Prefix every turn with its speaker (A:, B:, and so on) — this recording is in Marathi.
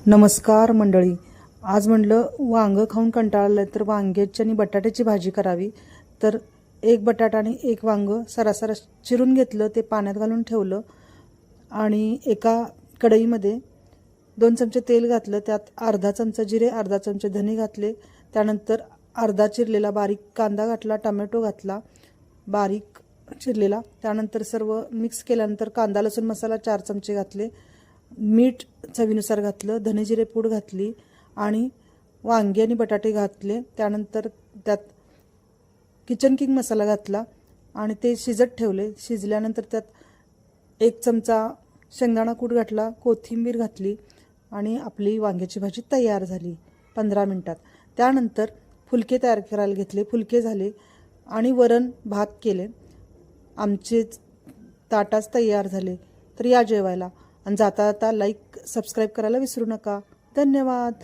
A: नमस्कार मंडळी, आज म्हटलं वांगं खाऊन कंटाळलं तर वांग्याची आणि बटाट्याची भाजी करावी। तर एक बटाटा आणि एक वांगं सरासर चिरून घेतलं, ते पाण्यात घालून ठेवलं आणि एका कढईमध्ये 2 चमचे तेल घातलं, त्यात अर्धा चमचा जिरे, अर्धा चमचे धने घातले। त्यानंतर अर्धा चिरलेला बारीक कांदा घातला, टोमॅटो घातला बारीक चिरलेला। त्यानंतर सर्व मिक्स केल्यानंतर कांदा लसूण मसाला 4 चमचे घातले, मीठ चवीनुसार घातलं, धने जिरे पूड घातली आणि वांगे आणि बटाटे घातले। त्यानंतर त्यात किचन किंग मसाला घातला आणि ते शिजत ठेवले। शिजल्यानंतर त्यात 1 चमचा शेंगदाणा कूट घातला, कोथिंबीर घातली आणि आपली वांग्याची भाजी तयार झाली 15 मिनिटात। त्यानंतर फुलके तयार करायला घेतले, फुलके झाले आणि वरण भात केले। आमचे ताटाच तयार झाले। तर या जेवायला आणि जाता जाता लाईक सबस्क्राईब करायला विसरू नका। धन्यवाद।